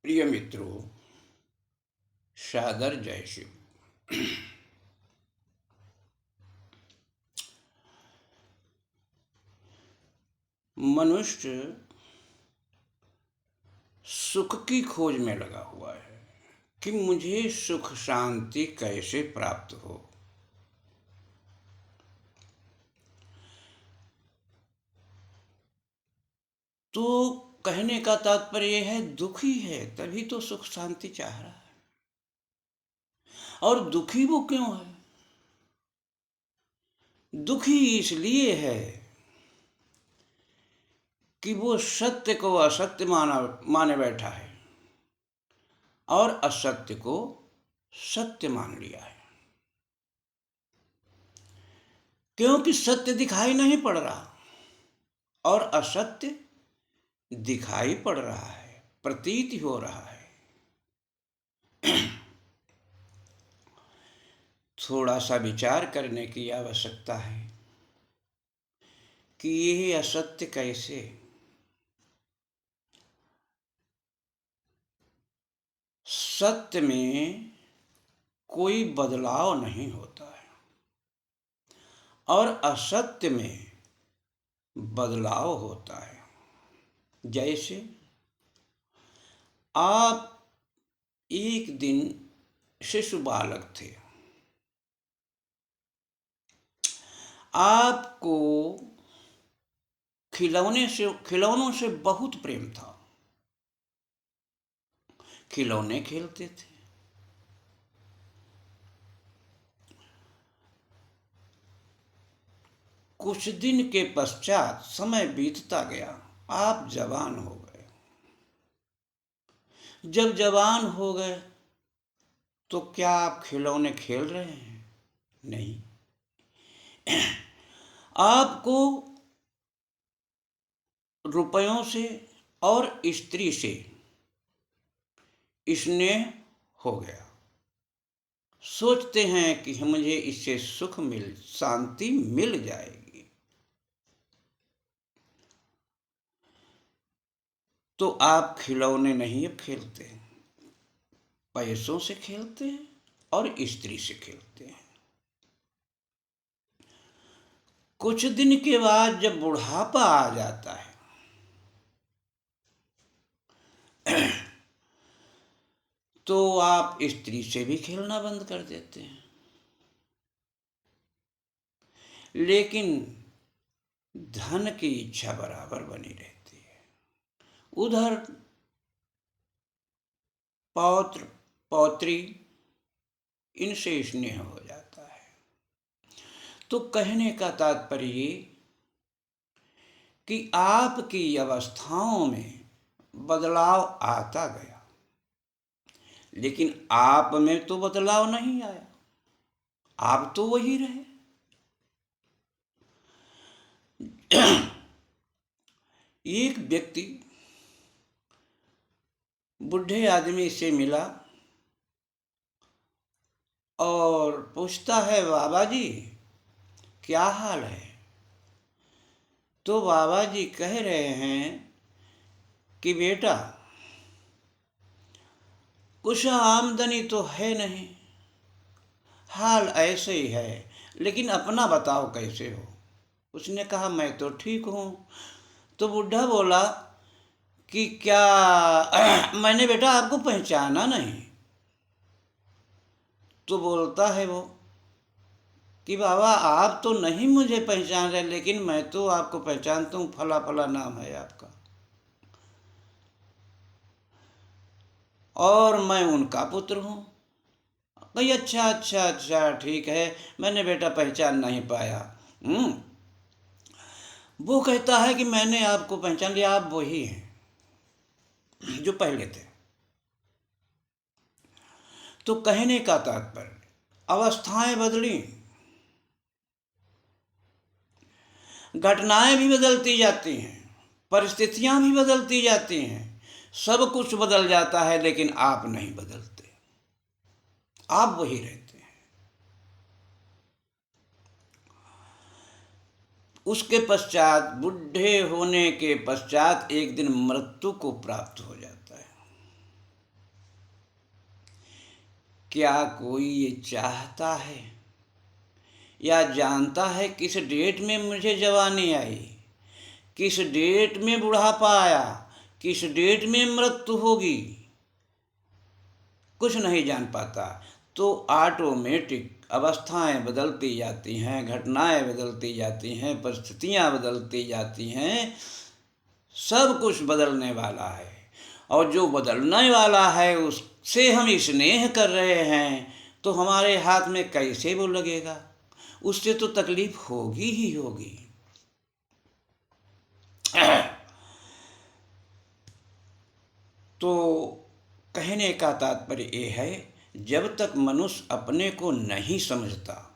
प्रिय मित्रों, सादर जय शिव। मनुष्य सुख की खोज में लगा हुआ है कि मुझे सुख शांति कैसे प्राप्त हो। तो कहने का तात्पर्य है, दुखी है तभी तो सुख शांति चाह रहा है। और दुखी वो क्यों है? दुखी इसलिए है कि वो सत्य को असत्य माने बैठा है और असत्य को सत्य मान लिया है। क्योंकि सत्य दिखाई नहीं पड़ रहा और असत्य दिखाई पड़ रहा है, प्रतीत हो रहा है। थोड़ा सा विचार करने की आवश्यकता है कि ये असत्य कैसे। सत्य में कोई बदलाव नहीं होता है और असत्य में बदलाव होता है। जैसे आप एक दिन शिशु बालक थे, आपको खिलौनों से बहुत प्रेम था, खिलौने खेलते थे। कुछ दिन के पश्चात समय बीतता गया, आप जवान हो गए। जब जवान हो गए तो क्या आप खिलौने खेल रहे हैं? नहीं। आपको रुपयों से और स्त्री से स्नेह हो गया। सोचते हैं कि मुझे इससे सुख शांति मिल जाएगी। तो आप खिलौने नहीं अब खेलते, पैसों से खेलते हैं और स्त्री से खेलते हैं। कुछ दिन के बाद जब बुढ़ापा आ जाता है तो आप स्त्री से भी खेलना बंद कर देते हैं। लेकिन धन की इच्छा बराबर बनी रहती है। उधर पौत्र पौत्री इनसे स्नेह हो जाता है। तो कहने का तात्पर्य कि आपकी अवस्थाओं में बदलाव आता गया, लेकिन आप में तो बदलाव नहीं आया, आप तो वही रहे। एक व्यक्ति बूढ़े आदमी से मिला और पूछता है, बाबा जी क्या हाल है? तो बाबा जी कह रहे हैं कि बेटा कुछ आमदनी तो है नहीं, हाल ऐसे ही है, लेकिन अपना बताओ कैसे हो? उसने कहा मैं तो ठीक हूँ। तो बुढ़ा बोला कि क्या मैंने बेटा आपको पहचाना नहीं? तो बोलता है वो कि बाबा आप तो नहीं मुझे पहचान रहे, लेकिन मैं तो आपको पहचानता हूँ, फला फला नाम है आपका और मैं उनका पुत्र हूँ। भाई अच्छा अच्छा अच्छा ठीक है, मैंने बेटा पहचान नहीं पाया। वो कहता है कि मैंने आपको पहचान लिया, आप वही हैं जो पहले थे। तो कहने का तात्पर्य, अवस्थाएं बदली, घटनाएं भी बदलती जाती हैं, परिस्थितियां भी बदलती जाती हैं, सब कुछ बदल जाता है, लेकिन आप नहीं बदलते, आप वही रहते हैं। उसके पश्चात, बूढ़े होने के पश्चात एक दिन मृत्यु को प्राप्त हो जाता है। क्या कोई ये चाहता है या जानता है किस डेट में मुझे जवानी आई, किस डेट में बुढ़ापा आया, किस डेट में मृत्यु होगी? कुछ नहीं जान पाता। तो ऑटोमेटिक अवस्थाएं बदलती जाती हैं, घटनाएं बदलती जाती हैं, परिस्थितियां बदलती जाती हैं, सब कुछ बदलने वाला है। और जो बदलने वाला है उससे हम स्नेह कर रहे हैं तो हमारे हाथ में कैसे वो लगेगा? उससे तो तकलीफ होगी ही होगी। तो कहने का तात्पर्य ये है, जब तक मनुष्य अपने को नहीं समझता